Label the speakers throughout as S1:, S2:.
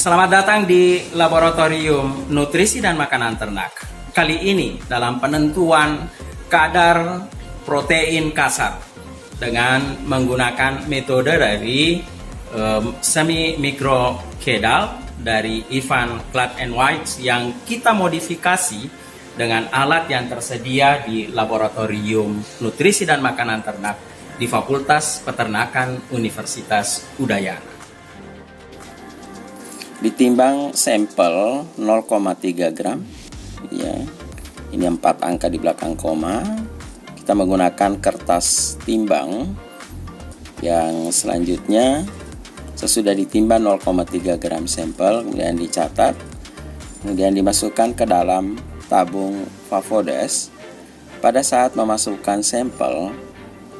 S1: Selamat datang di Laboratorium Nutrisi dan Makanan Ternak. Kali ini dalam penentuan kadar protein kasar dengan menggunakan metode dari semi mikro kedal dari Ivan Klatt & White yang kita modifikasi dengan alat yang tersedia di Laboratorium Nutrisi dan Makanan Ternak di Fakultas Peternakan Universitas Udayana. Ditimbang sampel 0,3 gram ya. Ini 4 angka di belakang koma. Kita menggunakan kertas timbang yang selanjutnya sesudah ditimbang 0,3 gram sampel kemudian dicatat, kemudian dimasukkan ke dalam tabung Favodes. Pada saat memasukkan sampel,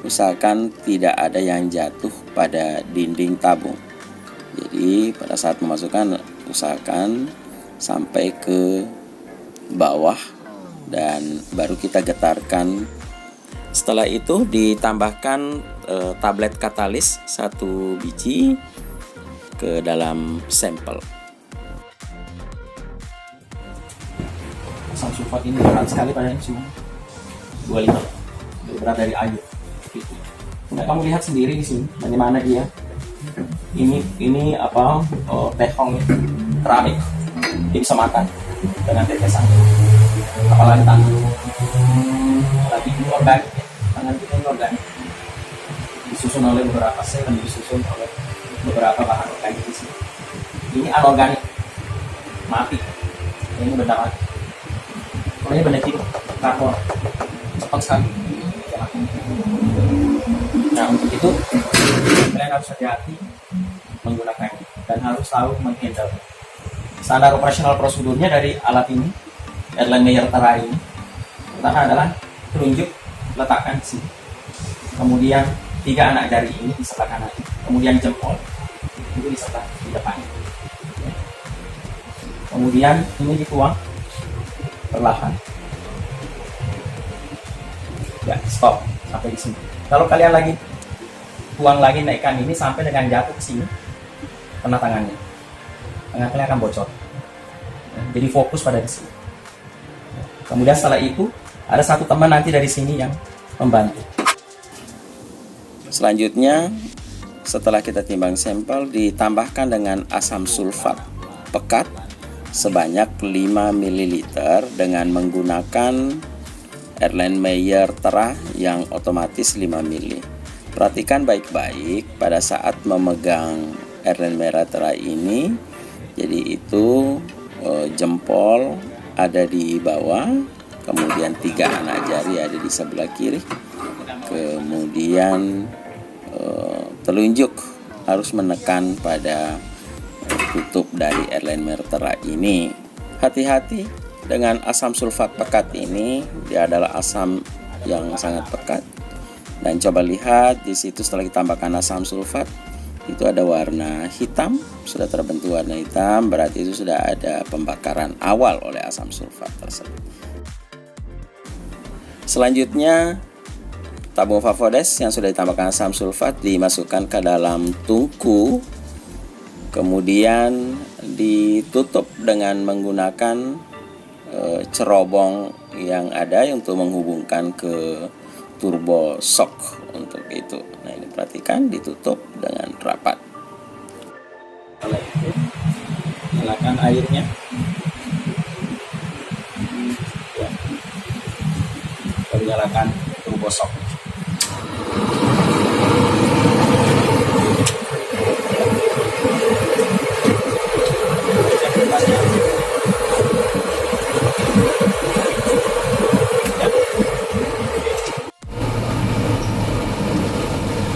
S1: usahakan tidak ada yang jatuh pada dinding tabung. Jadi pada saat memasukkan usahakan sampai ke bawah dan baru kita getarkan. Setelah itu ditambahkan tablet katalis 1 biji ke dalam sampel. Asam sulfat ini berat sekali padanya, cuma 2 liter. Lebih berat dari air. Nah, kamu lihat sendiri di sini bagaimana dia. Ini apa? Tehong keramik. Dia bisa makan dengan tetesan. Apalagi tangan. Apalagi ini organik. Tangan kita ini organik. Disusun oleh beberapa sel dan disusun oleh beberapa bahan organik di sini. Ini anorganik. Mati. Ini benda mati. Kalau ini benda hidup, karbon. Cepat sekali. Nah, untuk itu kalian harus hati-hati menggunakannya dan harus tahu menghandle. Standar operasional prosedurnya dari alat ini, Erlenmeyer Terra ini, pertama adalah telunjuk letakkan di sini. Kemudian 3 anak jari ini di sebelah kanan. Kemudian jempol itu di sebelah di depan. Kemudian ini dituang perlahan. Ya, stop sampai di sini. Kalau kalian lagi tuang lagi naikkan ini sampai dengan jatuh ke sini, kena tangannya. Tangan kalian akan bocor. Jadi fokus pada di sini. Kemudian setelah itu ada satu teman nanti dari sini yang membantu. Selanjutnya setelah kita timbang sampel ditambahkan dengan asam sulfat pekat sebanyak 5 ml dengan menggunakan Erlenmeyer Terra yang otomatis 5 ml. Perhatikan baik-baik pada saat memegang Erlenmeyer Terra ini. Jadi itu jempol ada di bawah, kemudian 3 anak jari ada di sebelah kiri, kemudian telunjuk harus menekan pada tutup dari Erlenmeyer Terra ini. Hati-hati dengan asam sulfat pekat ini, dia adalah asam yang sangat pekat. Dan coba lihat di situ setelah ditambahkan asam sulfat itu ada warna hitam, sudah terbentuk warna hitam, berarti itu sudah ada pembakaran awal oleh asam sulfat tersebut. Selanjutnya tabung Favodes yang sudah ditambahkan asam sulfat dimasukkan ke dalam tungku, kemudian ditutup dengan menggunakan cerobong yang ada untuk menghubungkan ke turbo shock untuk itu. Nah, ini perhatikan ditutup dengan rapat. Setelah itu nyalakan airnya. Ya. Lalu nyalakan turbo shock.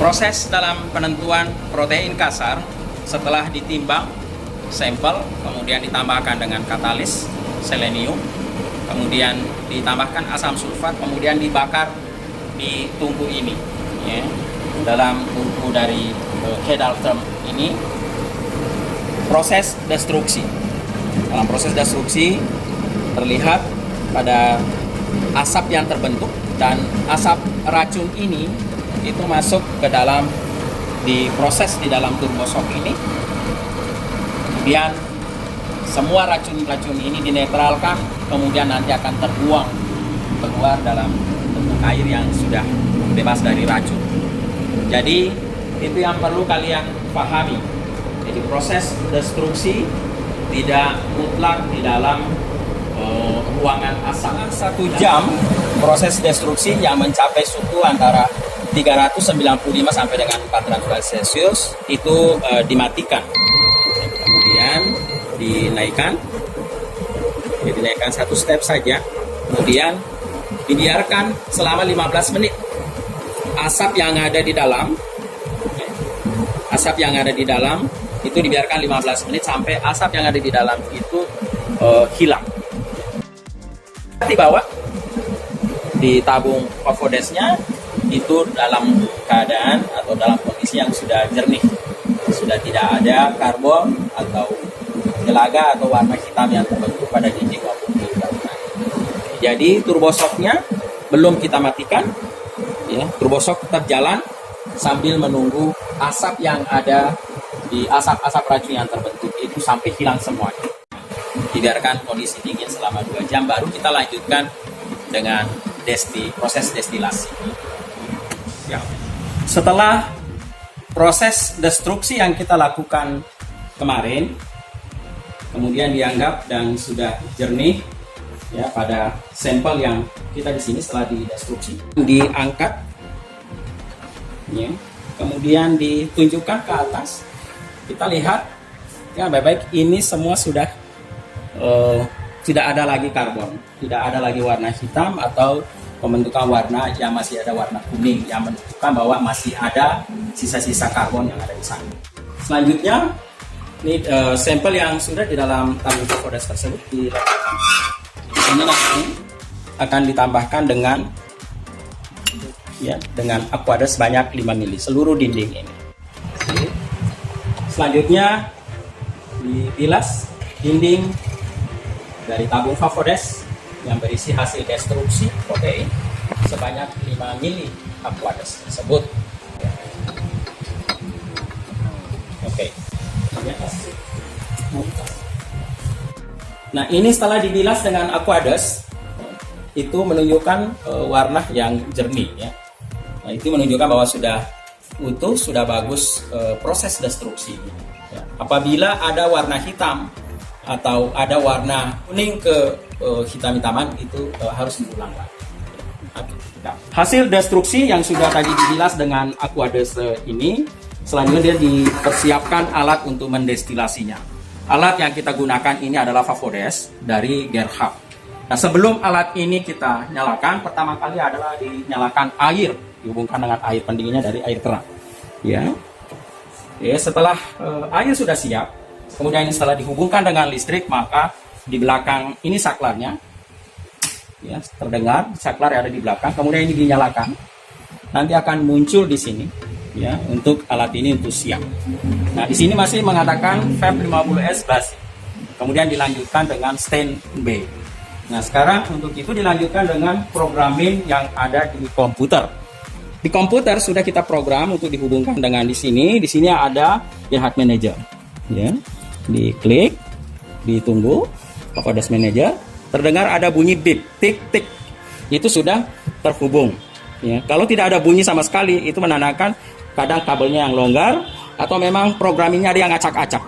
S1: Proses dalam penentuan protein kasar setelah ditimbang sampel, kemudian ditambahkan dengan katalis selenium, kemudian ditambahkan asam sulfat, kemudian dibakar di tungku ini ya. Dalam tungku dari kedal term ini proses destruksi. Dalam proses destruksi terlihat pada asap yang terbentuk, dan asap racun ini itu masuk ke dalam diproses di dalam turbo shock ini, kemudian
S2: semua racun-racun ini dinetralkan, kemudian nanti akan terbuang keluar dalam bentuk air yang sudah bebas dari racun. Jadi itu yang perlu kalian pahami. Jadi proses destruksi tidak mutlak di dalam ruangan asap. 1 jam proses destruksi yang mencapai suhu antara 395 sampai dengan 400 Celcius itu dimatikan. Kemudian dinaikkan satu step saja, kemudian dibiarkan selama 15 menit. Asap yang ada di dalam itu dibiarkan 15 menit sampai asap yang ada di dalam itu hilang. Dibawa di tabung Pavodes-nya itu dalam keadaan atau dalam kondisi yang sudah jernih, sudah tidak ada karbon atau gelaga atau warna hitam yang terbentuk pada dinding maupun di bangunan. Jadi turboshocknya belum kita matikan, ya, turboshock tetap jalan sambil menunggu asap yang ada di asap-asap racun yang terbentuk itu sampai hilang semuanya. Dibiarkan kondisi dingin selama 2 jam, baru kita lanjutkan dengan proses destilasi. Ya. Setelah proses destruksi yang kita lakukan kemarin, kemudian dianggap dan sudah jernih, ya, pada sampel yang kita di sini setelah didestruksi, diangkat, ya, kemudian ditunjukkan ke atas. Kita lihat, ya, baik-baik, ini semua sudah tidak ada lagi karbon, tidak ada lagi warna hitam atau pembentukan warna yang masih ada warna kuning yang menunjukkan bahwa masih ada sisa-sisa karbon yang ada di sana. Selanjutnya, ini sampel yang sudah di dalam tabung Pavodes tersebut diletakkan. Ini nanti akan ditambahkan dengan, ya, dengan Aquades sebanyak 5 mili seluruh dinding ini. Selanjutnya dibilas dinding dari tabung Pavodes yang berisi hasil destruksi protein sebanyak 5 mili Aquades tersebut. Oke. Nah, ini setelah dibilas dengan Aquades itu menunjukkan warna yang jernih, ya. Nah, itu menunjukkan bahwa sudah utuh, sudah bagus proses destruksi. Ya. Apabila ada warna hitam atau ada warna kuning ke hitam-hitaman, itu harus diulang lagi. Hasil destruksi yang sudah tadi dibilas dengan Aquades ini, selanjutnya dia dipersiapkan alat untuk mendestilasinya. Alat yang kita gunakan ini adalah Pavodes dari Gerhard. Nah, sebelum alat ini kita nyalakan, pertama kali adalah dinyalakan air, dihubungkan dengan air pendinginnya dari air keran. Ya, setelah air sudah siap, kemudian ini setelah dihubungkan dengan listrik, maka di belakang ini saklarnya, ya, terdengar saklar yang ada di belakang. Kemudian ini dinyalakan, nanti akan muncul di sini, ya, untuk alat ini untuk siap. Nah, di sini masih mengatakan VAP 50S basi. Kemudian dilanjutkan dengan standby. Nah, sekarang untuk itu dilanjutkan dengan programming yang ada di komputer. Di komputer sudah kita program untuk dihubungkan dengan di sini. Di sini ada Gerhard Manager. Ya, diklik, ditunggu Pavodes Manager. Terdengar ada bunyi beep, tik tik. Itu sudah terhubung. Ya, kalau tidak ada bunyi sama sekali, itu menandakan kadang kabelnya yang longgar atau memang programmingnya ada yang acak-acak.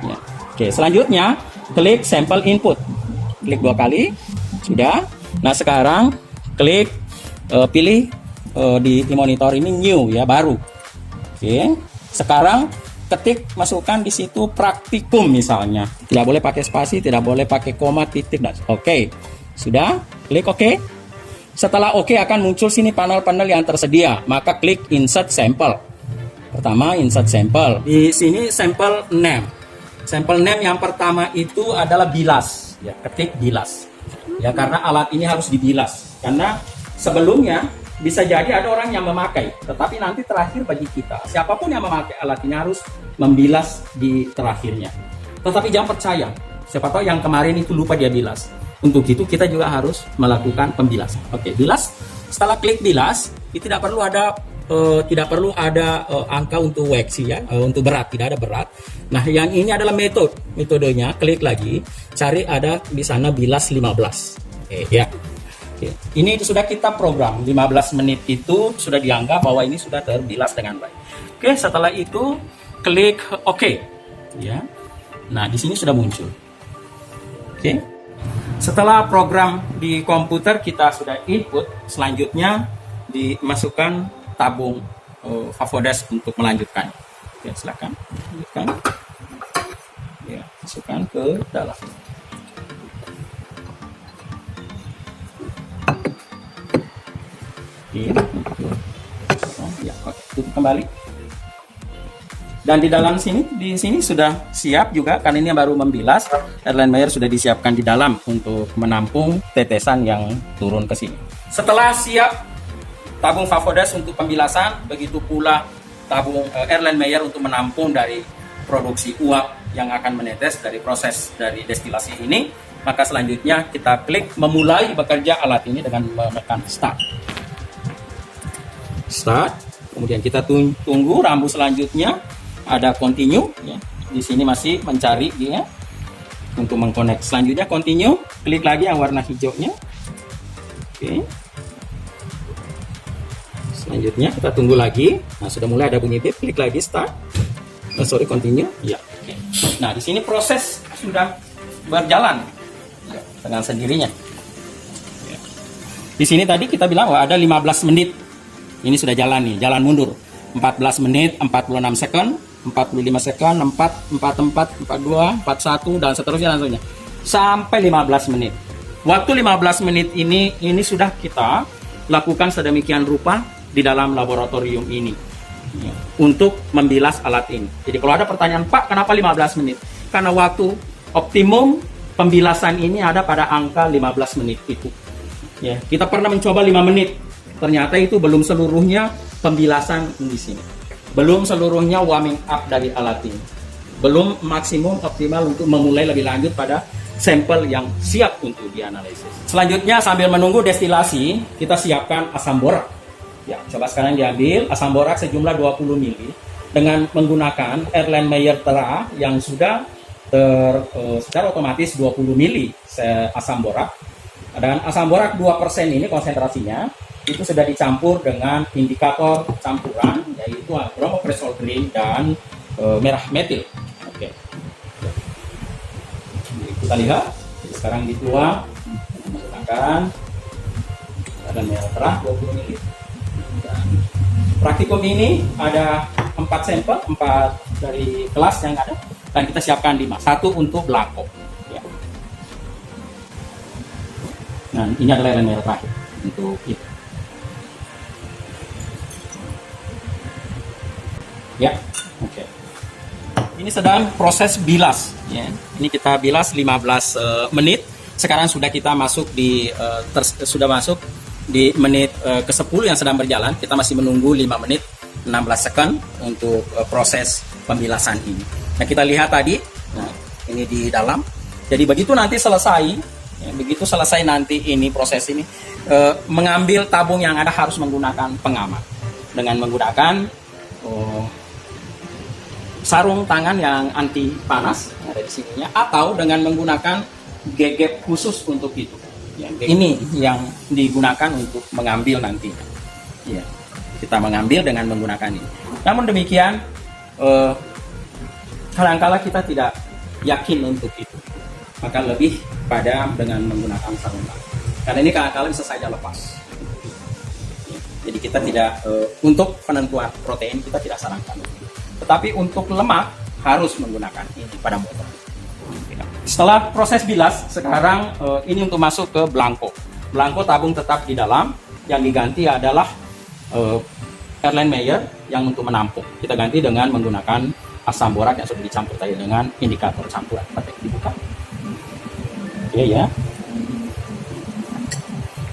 S2: Ya. Oke, selanjutnya klik sampel input. Klik 2 kali, sudah. Nah, sekarang klik pilih di monitor ini new, ya, baru. Oke, sekarang ketik, masukkan di situ praktikum misalnya. Tidak boleh pakai spasi, tidak boleh pakai koma, titik, dan oke. Sudah, klik oke. Setelah oke akan muncul sini panel-panel yang tersedia, maka klik insert sample. Pertama, insert sample. Di sini sampel name. Sampel name yang pertama itu adalah bilas, ya, ketik bilas. Ya, karena alat ini harus dibilas. Karena sebelumnya bisa jadi ada orang yang memakai, tetapi nanti terakhir bagi kita, siapapun yang memakai alat ini harus membilas di terakhirnya. Tetapi jangan percaya, siapa tahu yang kemarin itu lupa dia bilas. Untuk itu kita juga harus melakukan pembilasan. Oke, bilas. Setelah klik bilas, itu tidak perlu ada tidak perlu ada angka untuk waxy ya, untuk berat tidak ada berat. Nah, yang ini adalah metodenya. Klik lagi, cari ada di sana bilas 15. Oke, ya. Oke. Ini sudah kita program 15 menit itu sudah dianggap bahwa ini sudah terbilas dengan baik. Oke, setelah itu klik OK. Ya. Nah, di sini sudah muncul. Oke. Setelah program di komputer kita sudah input, selanjutnya dimasukkan tabung Favodesk untuk melanjutkan. Oke, silakan. Lanjutkan. Ya, masukkan ke dalam. Oke. Ya, oke, tutup kembali. Dan di dalam sini, di sini sudah siap juga karena ini baru membilas. Erlenmeyer sudah disiapkan di dalam untuk menampung tetesan yang turun ke sini. Setelah siap tabung Favodesk untuk pembilasan, begitu pula tabung Erlenmeyer untuk menampung dari produksi uap yang akan menetes dari proses dari destilasi ini, maka selanjutnya kita klik memulai bekerja alat ini dengan menekan start. Start, kemudian kita tunggu rambu selanjutnya. Ada continue ya. Di sini masih mencari dia untuk mengconnect. Selanjutnya continue, klik lagi yang warna hijaunya. Oke. Selanjutnya kita tunggu lagi. Nah, sudah mulai ada bunyi beep, klik lagi start. Continue. Ya. Oke. Nah, di sini proses sudah berjalan ya, dengan sendirinya. Ya. Di sini tadi kita bilang bahwa ada 15 menit. Ini sudah jalan nih, jalan mundur. 14 menit, 46 second, 45 second, 4, 44, 42, 41, dan seterusnya. Sampai 15 menit. Waktu 15 menit ini sudah kita lakukan sedemikian rupa di dalam laboratorium ini. Ya, untuk membilas alat ini. Jadi kalau ada pertanyaan, Pak, kenapa 15 menit? Karena waktu optimum pembilasan ini ada pada angka 15 menit itu. Ya, kita pernah mencoba 5 menit. Ternyata itu belum seluruhnya pembilasan di sini. Belum seluruhnya warming up dari alat ini. Belum maksimum optimal untuk memulai lebih lanjut pada sampel yang siap untuk dianalisis. Selanjutnya sambil menunggu destilasi, kita siapkan asam borak. Ya, coba sekarang diambil asam borak sejumlah 20 ml dengan menggunakan Erlenmeyer Terra yang sudah secara otomatis 20 ml asam borak. Dan asam borak 2% ini konsentrasinya itu sudah dicampur dengan indikator campuran yaitu bromopresol green dan merah metil. Oke. Kita lihat. Jadi sekarang dituang menggunakan dan merah terang 20 ml. Dan praktikum ini ada 4 sampel, 4 dari kelas yang ada dan kita siapkan 5. 1 untuk blanco. Ya. Nah, ini adalah merah terakhir untuk itu. Ya, oke. Ini sedang proses bilas. Ya. Ini kita bilas 15 menit. Sekarang sudah kita masuk di sudah masuk di menit ke-10 yang sedang berjalan. Kita masih menunggu 5 menit 16 second untuk proses pembilasan ini. Nah, kita lihat tadi. Nah, ini di dalam. Jadi begitu nanti selesai, ya, begitu selesai nanti ini proses ini, mengambil tabung yang ada harus menggunakan pengaman dengan menggunakan sarung tangan yang anti panas ada di sininya, atau dengan menggunakan gegep khusus untuk itu. Ya, ini yang digunakan untuk mengambil nantinya. Ya, kita mengambil dengan menggunakan ini. Namun demikian, kadang-kala kita tidak yakin untuk itu, maka lebih pada dengan menggunakan sarung tangan. Karena ini kadang-kala bisa saja lepas. Ya, jadi kita tidak untuk penentuan protein kita tidak sarankan. Tetapi untuk lemak harus menggunakan ini pada motor. Setelah proses bilas, sekarang ini untuk masuk ke blanco. Blanco tabung tetap di dalam, yang diganti adalah Erlenmeyer yang untuk menampung. Kita ganti dengan menggunakan asam borak yang sudah dicampur tadi dengan indikator campuran. Dibuka. Oke ya.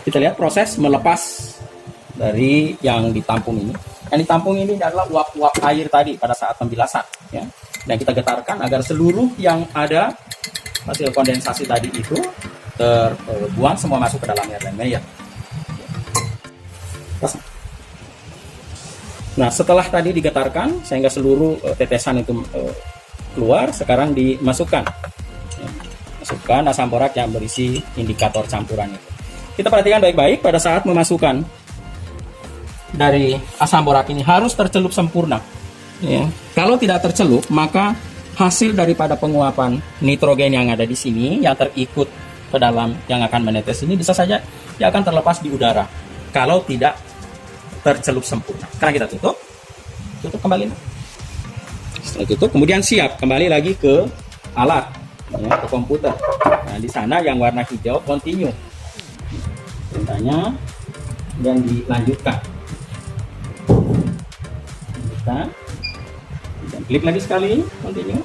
S2: Kita lihat proses melepas dari yang ditampung ini. Yang ditampung ini adalah uap-uap air tadi pada saat pembilasan, ya. Dan kita getarkan agar seluruh yang ada hasil kondensasi tadi itu terbuang semua masuk ke dalam Erlenmeyer. Nah, setelah tadi digetarkan sehingga seluruh tetesan itu keluar, sekarang dimasukkan. Ya, masukkan asam borak yang berisi indikator campuran itu. Kita perhatikan baik-baik pada saat memasukkan dari asam borak ini harus tercelup sempurna. Ya. Kalau tidak tercelup, maka hasil daripada penguapan nitrogen yang ada di sini yang terikut ke dalam yang akan menetes ini bisa saja dia akan terlepas di udara kalau tidak tercelup sempurna. Sekarang kita tutup kembali. Setelah tutup, kemudian siap kembali lagi ke alat, ya, ke komputer. Nah, di sana yang warna hijau continue, perintahnya dan dilanjutkan. Dan klik lagi sekali, continue.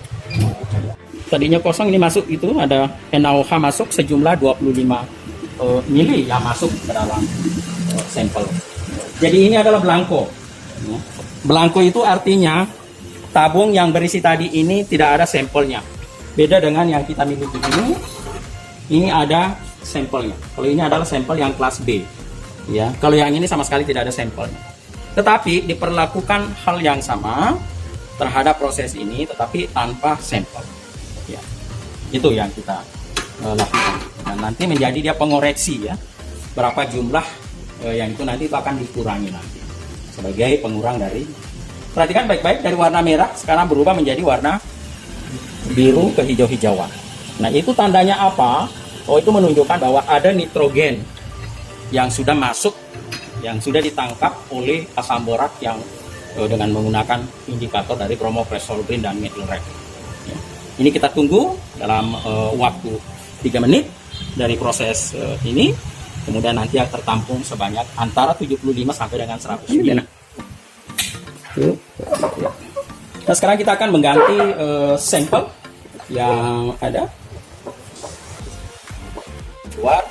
S2: Tadinya kosong, ini masuk itu ada NaOH masuk sejumlah 25 mili yang masuk ke dalam sampel. Jadi ini adalah blanko. Blanko itu artinya tabung yang berisi tadi ini tidak ada sampelnya. Beda dengan yang kita miliki ini ada sampelnya. Kalau ini adalah sampel yang kelas B, ya. Kalau yang ini sama sekali tidak ada sampelnya. Tetapi diperlakukan hal yang sama terhadap proses ini, tetapi tanpa sampel. Ya, itu yang kita lakukan. Dan nanti menjadi dia pengoreksi, ya, berapa jumlah yang itu nanti itu akan dikurangi nanti sebagai pengurang dari. Perhatikan baik-baik, dari warna merah sekarang berubah menjadi warna biru kehijau-hijauan. Nah, itu tandanya apa? Oh, itu menunjukkan bahwa ada nitrogen yang sudah masuk, yang sudah ditangkap oleh asam borak yang dengan menggunakan indikator dari bromopresolbrin dan methyl red. Ya. Ini kita tunggu dalam waktu 3 menit dari proses ini, kemudian nanti yang tertampung sebanyak antara 75 sampai dengan 100 ml. Nah, sekarang kita akan mengganti sampel yang ada keluar.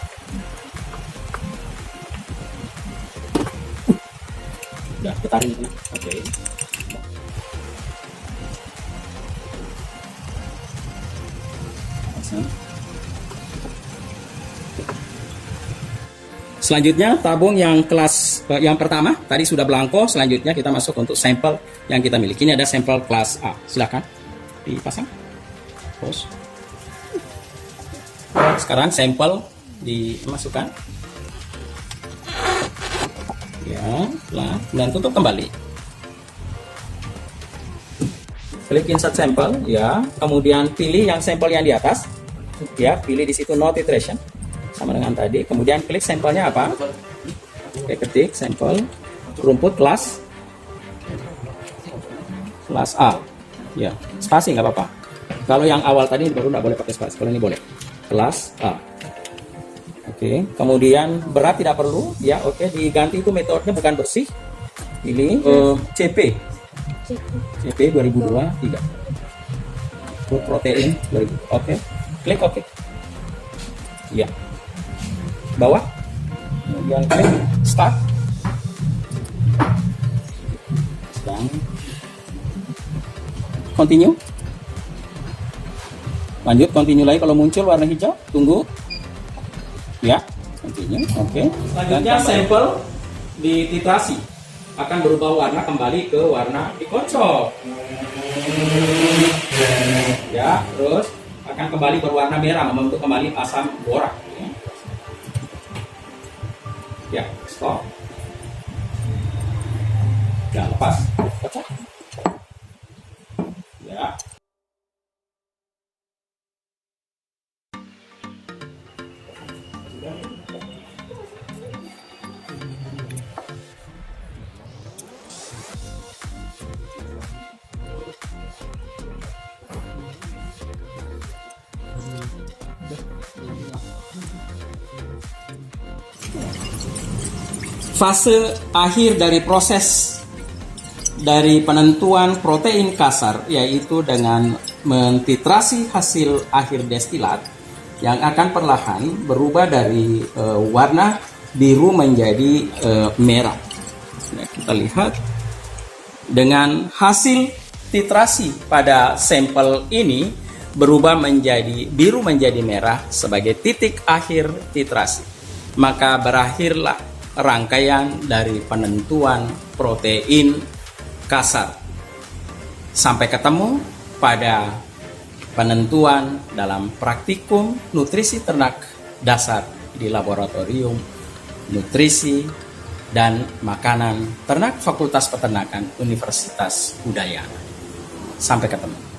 S2: Udah putarin ini. Oke. Selanjutnya tabung yang kelas yang pertama tadi sudah blanko. Selanjutnya kita masuk untuk sampel yang kita miliki. Ini ada sampel kelas A. Silakan dipasang. Terus. Sekarang sampel dimasukkan. Ya, dan tutup kembali. Klik insert sampel, ya. Kemudian pilih yang sampel yang di atas. Ya, pilih di situ no titration. Sama dengan tadi. Kemudian klik sampelnya apa? Oke, ketik sampel rumput kelas A. Ya, spasi nggak apa-apa. Kalau yang awal tadi baru nggak boleh pakai spasi. Kalau ini boleh. Kelas A. Oke, kemudian berat tidak perlu. Ya, oke, diganti itu metodenya bukan bersih. Pilih CP 2023. Food protein 2000. Oke. Klik oke. Ya. Bawah, kemudian klik start, dan continue. Lanjut, continue lagi. Kalau muncul warna hijau, tunggu. Ya, continue. Oke. Selanjutnya sampel dititrasi akan berubah warna kembali ke warna dikocok. Ya, terus akan kembali berwarna merah membentuk kembali asam borak. Ya, stop. Ya, lepas. Kocok. Ya. Fase akhir dari proses dari penentuan protein kasar, yaitu dengan mentitrasi hasil akhir destilat yang akan perlahan berubah dari warna biru menjadi merah. Nah, kita lihat dengan hasil titrasi pada sampel ini berubah menjadi biru menjadi merah sebagai titik akhir titrasi. Maka berakhirlah rangkaian dari penentuan protein kasar. Sampai ketemu pada penentuan dalam praktikum nutrisi ternak dasar di Laboratorium Nutrisi dan Makanan Ternak Fakultas Peternakan Universitas Udayana. Sampai ketemu.